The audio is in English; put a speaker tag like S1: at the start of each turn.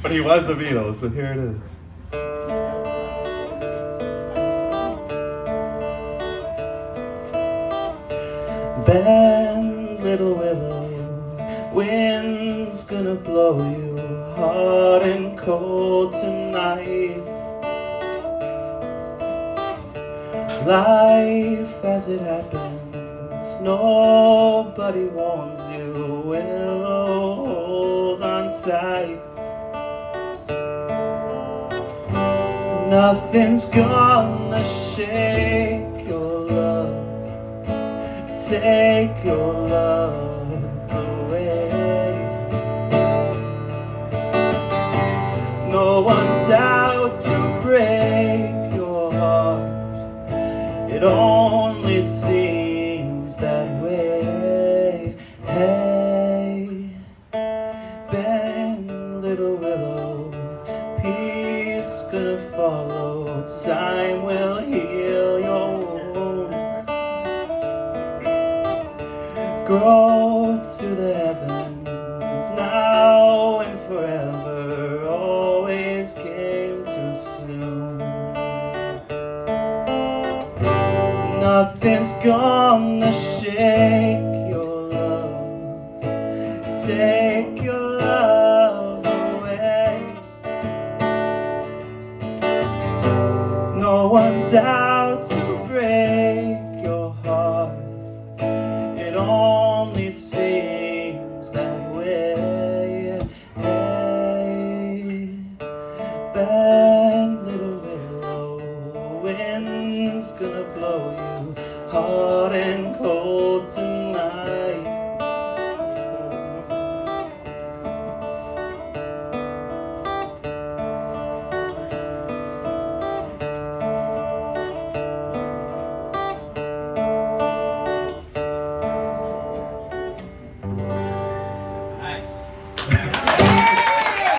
S1: But he was a Beatle, so here it is. Bend, little willow, wind's gonna blow you hot and cold tonight. Life as it happens, nobody warns you. Willow, hold on tight. Nothing's gonna shake your love, take your love away. No one's out to break your heart, it only seems that way. Hey, bend, little willow, peace gonna follow. Time will heal your wounds. Grow to the heavens, now and forever. Always came too soon. Nothing's gonna shake your love, take your love away. No one's out